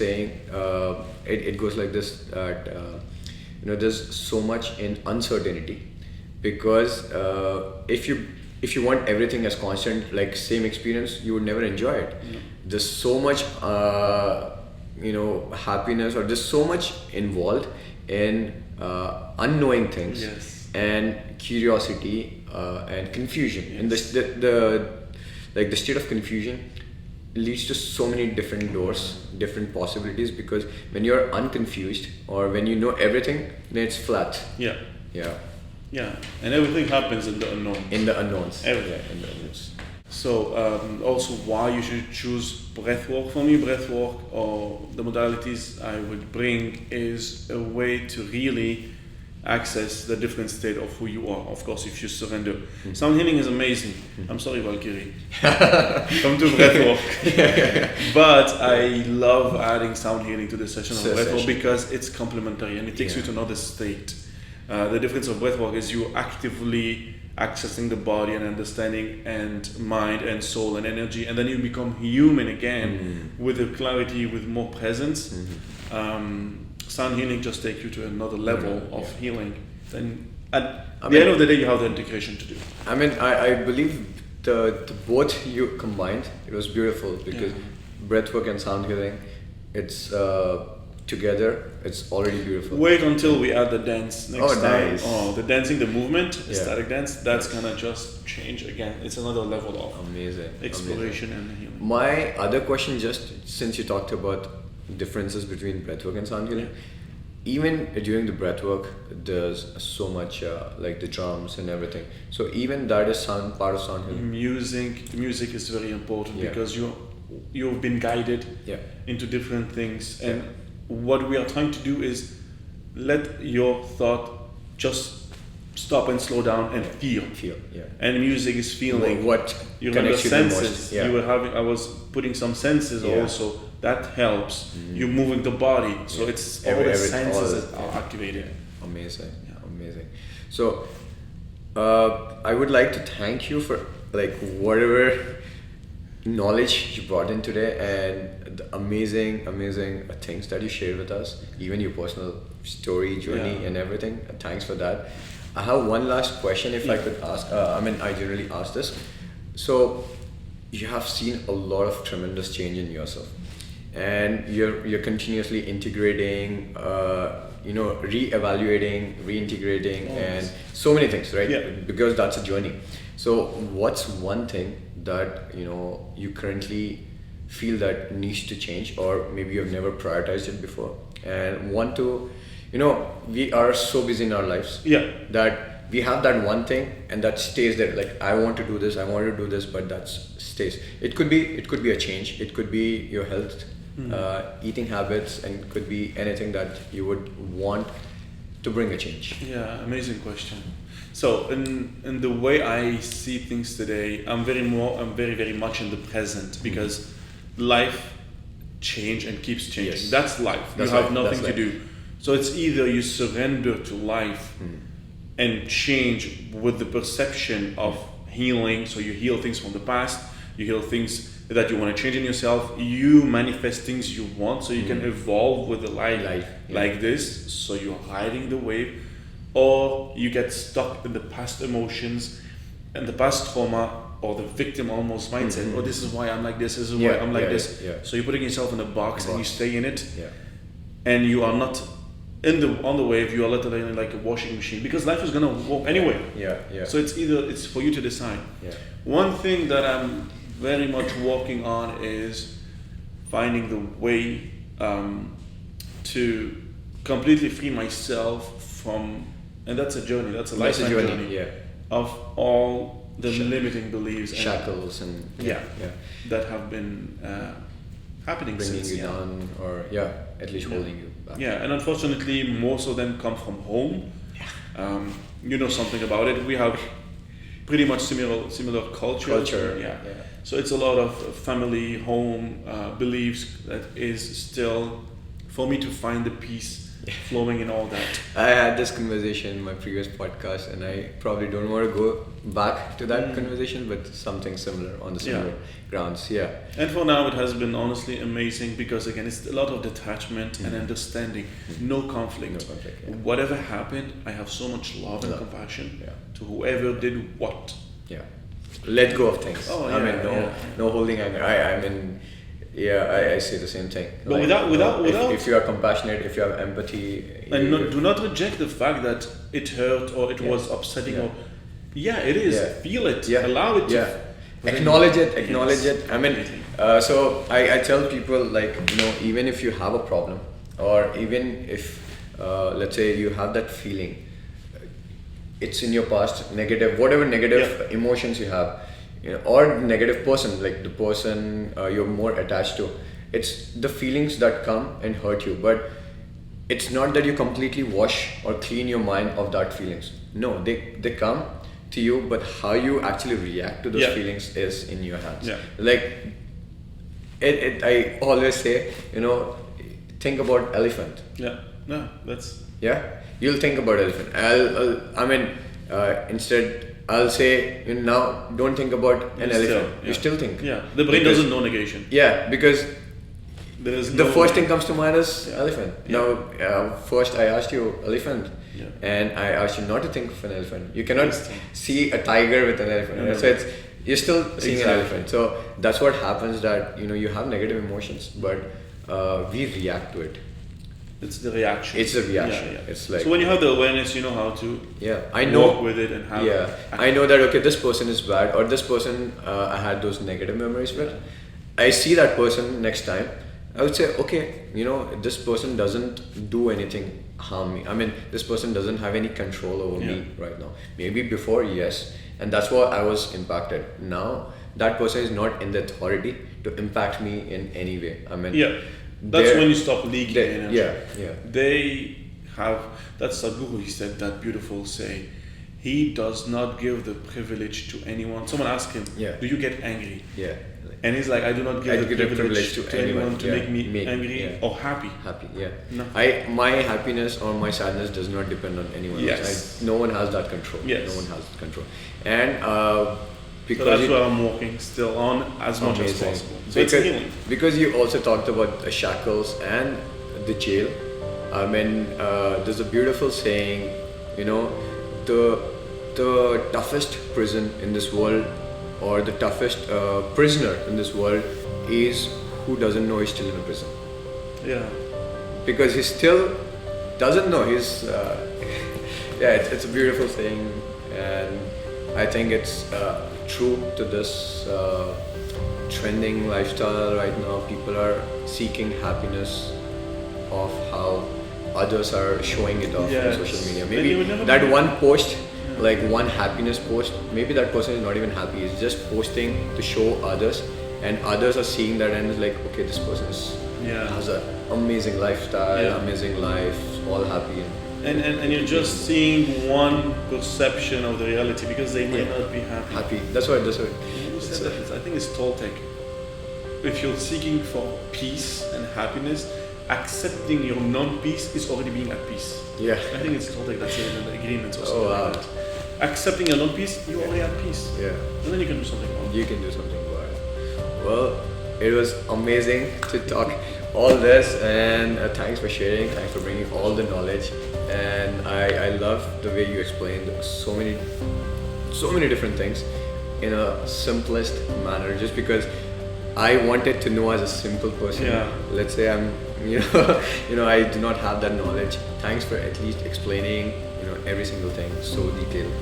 it goes like this, that, there's so much in uncertainty, because if you want everything as constant, like same experience, you would never enjoy it. There's so much happiness, or there's so much involved in unknowing things. Yes. And curiosity and confusion. Yes. And the state of confusion leads to so many different doors, different possibilities, because when you're unconfused, or when you know everything, then it's flat. Yeah. Yeah. Yeah, and everything happens in the unknown. In the unknowns. Everything. Yeah, in the unknowns. So also why you should choose breathwork. For me, breathwork, or the modalities I would bring, is a way to really access the different state of who you are. Of course, if you surrender. Sound healing is amazing. I'm sorry, Valkyrie. Come to breathwork. But I love adding sound healing to the session of breathwork, because it's complementary and it takes you to another state. The difference of breathwork is you actively accessing the body and understanding, and mind and soul and energy, and then you become human again with a clarity, with more presence. Sound healing just takes you to another level of healing. Then at the end of the day, you have the integration to do. I believe the both you combined, it was beautiful, because breathwork and sound healing, it's together, it's already beautiful. Wait until we add the dance next time. Nice. The dancing, the movement, static dance, that's gonna just change again. It's another level of exploration and healing. My other question, just since you talked about differences between breathwork and sound healing, even during the breathwork, there's so much like the drums and everything. So even that is part of sound healing. Music is very important, because you've been guided into different things, and what we are trying to do is let your thought just stop and slow down and feel. And music is feeling. What you remember senses? You were having. I was putting some senses also. That helps. You're moving the body, so it's all the senses that are activated. Amazing. So I would like to thank you for whatever knowledge you brought in today, and the amazing things that you shared with us, even your personal story, journey and everything. Thanks for that. I have one last question, if I could ask. I generally ask this. So you have seen a lot of tremendous change in yourself, and you're continuously integrating, re-evaluating, reintegrating, and so many things, right? Because that's a journey. So what's one thing that you currently feel that needs to change, or maybe you've never prioritized it before and want to, we are so busy in our lives that we have that one thing and that stays there, like I want to do this, but that stays. It could be a change, it could be your health, eating habits, and it could be anything that you would want to bring a change. Amazing question. So in the way I see things today, I'm very much in the present, because life change and keeps changing. That's life. You have nothing to do. So it's either you surrender to life and change with the perception of healing. So you heal things from the past, you heal things that you want to change in yourself, you manifest things you want, so you can evolve with the life like this. So you're riding the wave. Or you get stuck in the past emotions and the past trauma, or the victim almost mindset. Oh, this is why I'm like this. This is why I'm like this. So you're putting yourself in a box and you stay in it, and you are not on the wave. You are literally like a washing machine, because life is gonna walk anyway. So it's for you to decide. One thing that I'm very much working on is finding the way to completely free myself from. And that's a journey. That's a lifetime journey of all the limiting beliefs, shackles, and that have been happening bringing since you down, or at least holding you back. And unfortunately, most of them come from home. You know something about it. We have pretty much similar culture. Yeah. So it's a lot of family, home, beliefs that is still for me to find the peace flowing in all that. I had this conversation in my previous podcast, and I probably don't want to go back to that conversation, but something similar on the similar grounds. Yeah. And for now, it has been honestly amazing because again, it's a lot of detachment and understanding, no conflict. Whatever happened, I have so much love and compassion to whoever did what. Yeah. Let go of things. No holding anger. I say the same thing. But without if you are compassionate, if you have empathy, and do not reject the fact that it hurt or it was upsetting or it is. Feel it. Allow it to acknowledge it. I mean, so I tell people, like, even if you have a problem, or even if let's say you have that feeling, it's in your past, whatever negative emotions you have, or negative person, like the person you're more attached to, it's the feelings that come and hurt you, but it's not that you completely wash or clean your mind of that feelings. No, they come to you, but how you actually react to those feelings is in your hands. Like I always say, think about elephant. You'll think about elephant. Instead I'll say, now don't think about an elephant. You still think. The brain doesn't know negation. Because the first thing comes to mind is elephant. Now, first I asked you elephant, and I asked you not to think of an elephant. You cannot see a tiger with an elephant. So you're still seeing an elephant. So that's what happens, that you have negative emotions, but we react to it. It's the reaction. It's like, so when you have the awareness, you know how to work with it and have I know that, okay, this person is bad, or this person I had those negative memories with. I see that person next time, I would say, okay, this person doesn't do anything harm me. I mean, this person doesn't have any control over me right now. Maybe before, yes, and that's why I was impacted. Now that person is not in the authority to impact me in any way. I mean, that's when you stop leaking energy. They that's Sadhguru, he said that beautiful saying. He does not give the privilege to anyone. Someone asked him, do you get angry? And he's like, I do not give the privilege to anyone to make me angry or happy. No. My happiness or my sadness does not depend on anyone else. No one has that control. No one has that control. And so that's where I'm working still on as much as possible. So it's healing. Because you also talked about the shackles and the jail. I mean, there's a beautiful saying, the toughest prison in this world, or the toughest prisoner in this world, is who doesn't know he's still in a prison. Because he still doesn't know he's it's a beautiful saying, and I think it's true to this trending lifestyle right now. People are seeking happiness of how others are showing it off on social media. Maybe that one post, like one happiness post, maybe that person is not even happy. He's just posting to show others, and others are seeing that and it's like, okay, this person has an amazing lifestyle, amazing life, all happy. And you're just seeing one perception of the reality, because they may not be happy. That's right. I think it's Toltec. If you're seeking for peace and happiness, accepting your non-peace is already being at peace. I think it's Toltec that's in the agreements or something like that. Accepting your non-peace, you're already at peace. And then you can do something about it. You can do something about it. Well, it was amazing to talk all this, and thanks for sharing, thanks for bringing all the knowledge. And I love the way you explained so many different things in a simplest manner, just because I wanted to know as a simple person. Let's say I'm I do not have that knowledge. Thanks for at least explaining every single thing so detailed.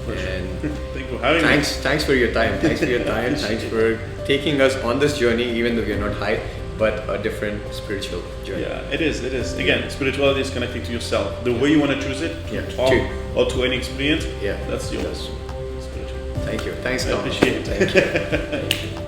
And thanks for having me. Thanks for your time. Thanks for taking us on this journey, even though we are not high, but a different spiritual journey. It is. Again, spirituality is connecting to yourself. The way you want to choose it, to talk or to any experience, that's yours. Spiritual. Thank you. Thanks, I appreciate it. Thank you.